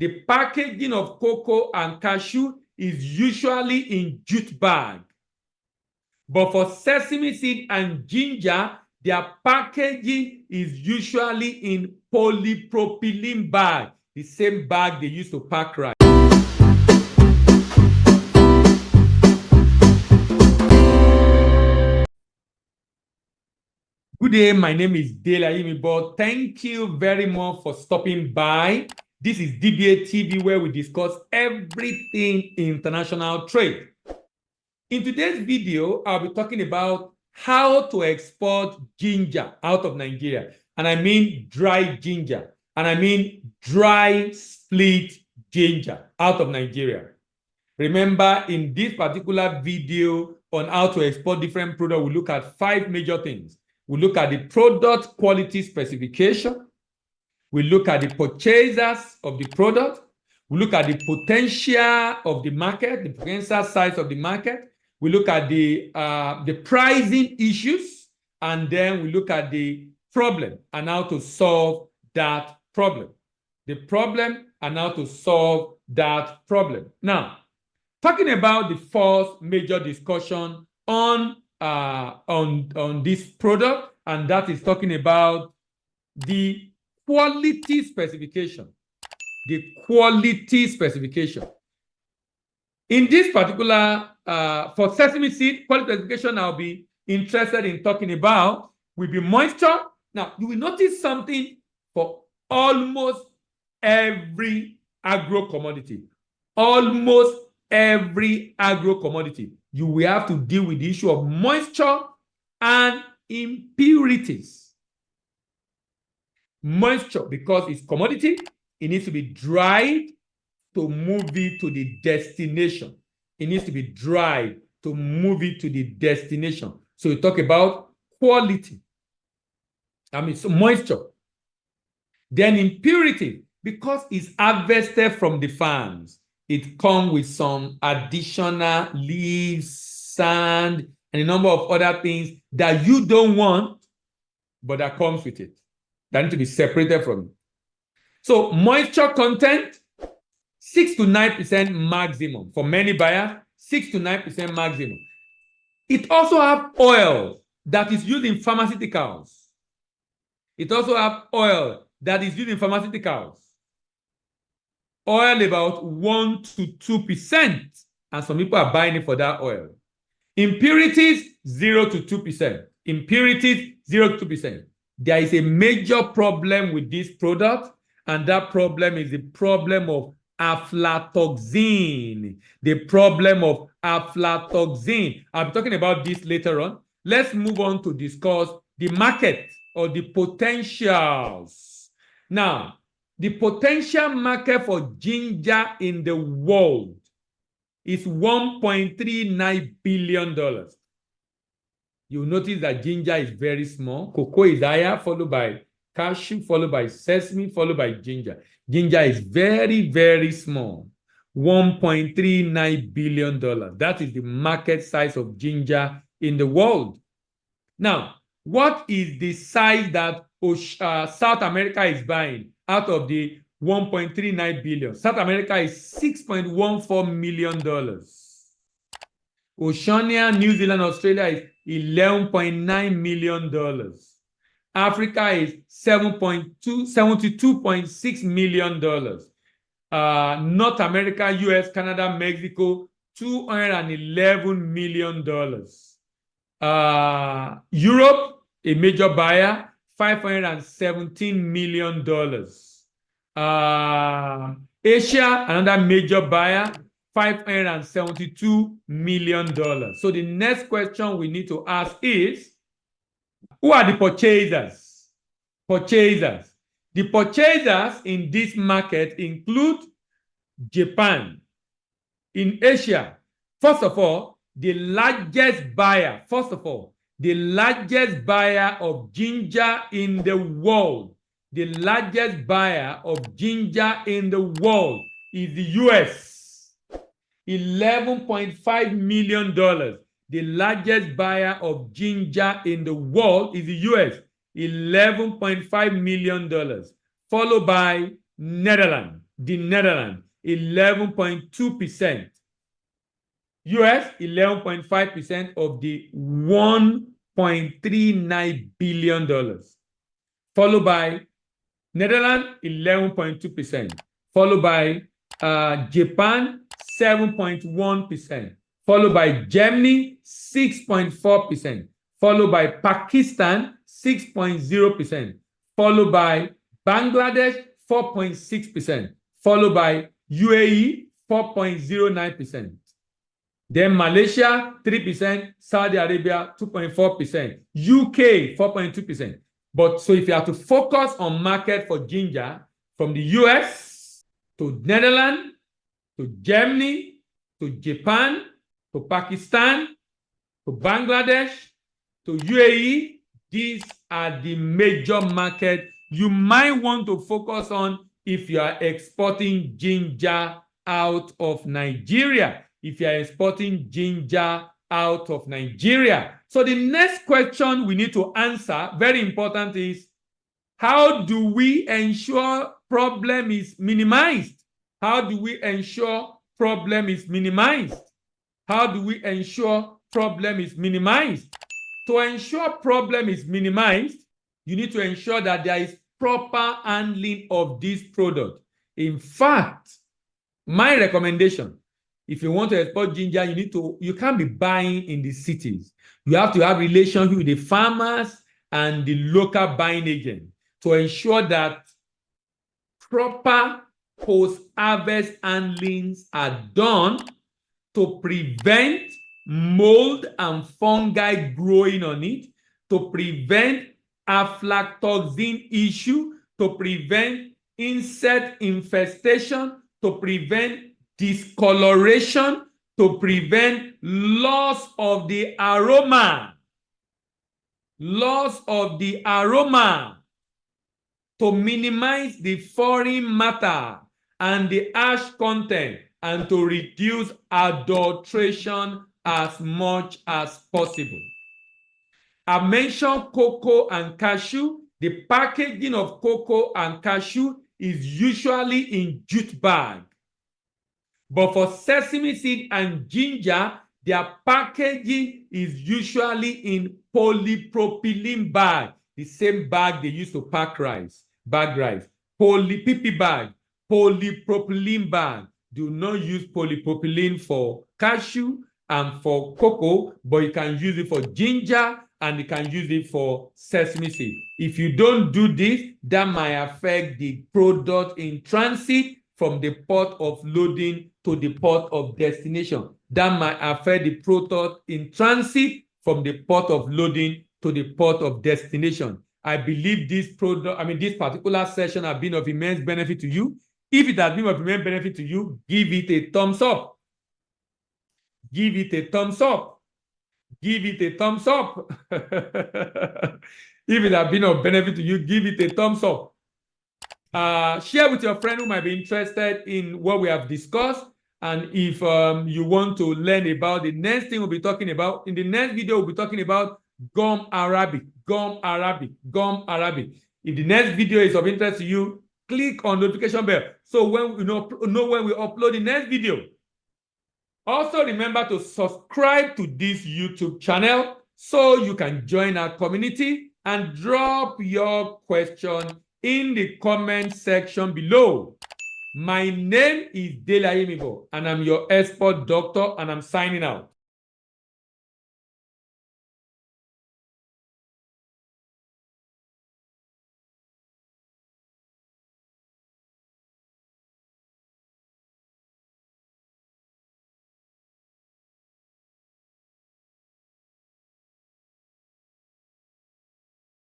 The packaging of cocoa and cashew is usually in jute bag. But for sesame seed and ginger, their packaging is usually in polypropylene bag, the same bag they use to pack rice. Good day, my name is Dele Ayimibo. Thank you very much for stopping by. This is DBA TV, where we discuss everything international trade. In today's video, I'll be talking about how to export ginger out of Nigeria. And I mean dry ginger. And I mean dry split ginger out of Nigeria. Remember, in this particular video on how to export different products, we look at 5 major things. We look at the product quality specification. We look at the purchasers of the product. We look at the potential of the market, the potential size of the market. We look at the pricing issues, and then we look at the problem and how to solve that problem. The problem and how to solve that problem. Now, talking about the first major discussion on this product, and that is talking about the quality specification. The quality specification. In this particular, for sesame seed, quality specification I'll be interested in talking about will be moisture. Now, you will notice something for almost every agro commodity. Almost every agro commodity, you will have to deal with the issue of moisture and impurities. Moisture, because it's commodity, it needs to be dried to move it to the destination. It needs to be dried to move it to the destination. So we talk about quality. So moisture. Then impurity, because it's harvested from the farms, it comes with some additional leaves, sand, and a number of other things that you don't want, but that comes with it. That need to be separated from it. So moisture content, 6 to 9% maximum. For many buyers, 6 to 9% maximum. It also has oil that is used in pharmaceuticals. It also has oil that is used in pharmaceuticals. Oil about 1 to 2%, and some people are buying it for that oil. Impurities, 0 to 2%. Impurities, 0 to 2%. There is a major problem with this product, and that problem is the problem of aflatoxin. The problem of aflatoxin. I'll be talking about this later on. Let's move on to discuss the market or the potentials. Now, the potential market for ginger in the world is $1.39 billion. You'll notice that ginger is very small. Cocoa is higher, followed by cashew, followed by sesame, followed by ginger. Ginger is very, very small. $1.39 billion. That is the market size of ginger in the world. Now, what is the size that South America is buying out of the 1.39 billion? South America is $6.14 million. Oceania, New Zealand, Australia is $11.9 million. Africa is $72.6 million. North America, US, Canada, Mexico, $211 million. Europe, a major buyer, $517 million. Asia, another major buyer, $572 million. So the next question we need to ask is, who are the purchasers? Purchasers. The purchasers in this market include Japan. In Asia, first of all, the largest buyer, the largest buyer of ginger in the world, the largest buyer of ginger in the world is the US. $11.5 million. The largest buyer of ginger in the world is the US. $11.5 million. Followed by Netherlands. The Netherlands, 11.2%. US, 11.5% of the $1.39 billion. Followed by Netherlands, 11.2%. Followed by Japan, 7.1%. Followed by Germany, 6.4%. Followed by Pakistan, 6.0%. Followed by Bangladesh, 4.6%. Followed by UAE, 4.09%. Then Malaysia, 3%. Saudi Arabia, 2.4%. UK, 4.2%. But so if you have to focus on market for ginger, from the US to Netherlands to Germany to Japan to Pakistan to Bangladesh to UAE, these are the major markets you might want to focus on if you are exporting ginger out of Nigeria. If you are exporting ginger out of Nigeria. So the next question we need to answer, very important, is how do we ensure problem is minimized? How do we ensure problem is minimized? How do we ensure problem is minimized? To ensure problem is minimized, you need to ensure that there is proper handling of this product. In fact, my recommendation, if you want to export ginger, you can't be buying in the cities. You have to have relations with the farmers and the local buying agent to ensure that proper post-harvest handlings are done to prevent mold and fungi growing on it, to prevent aflatoxin issue, to prevent insect infestation, to prevent discoloration, to prevent loss of the aroma. Loss of the aroma, to minimize the foreign matter and the ash content, and to reduce adulteration as much as possible. I mentioned cocoa and cashew. The packaging of cocoa and cashew is usually in jute bag. But for sesame seed and ginger, their packaging is usually in polypropylene bag, the same bag they use to pack rice, bag rice. PP bag, polypropylene bag. Do not use polypropylene for cashew and for cocoa, but you can use it for ginger and you can use it for sesame seed. If you don't do this, that might affect the product in transit from the port of loading to the port of destination. That might affect the product in transit from the port of loading to the port of destination. I believe this particular session has been of immense benefit to you. If it has been of immense benefit to you, give it a thumbs up. Give it a thumbs up. Give it a thumbs up. If it has been of benefit to you, give it a thumbs up. Share with your friend who might be interested in what we have discussed. And if you want to learn about the next thing we'll be talking about, in the next video, we'll be talking about gum Arabic, gum Arabic, gum Arabic. If the next video is of interest to you, click on notification bell so when you know when we upload the next video. Also, remember to subscribe to this YouTube channel so you can join our community, and drop your question in the comment section below. My name is Dele Ayemibo, and I'm your expert doctor, and I'm signing out.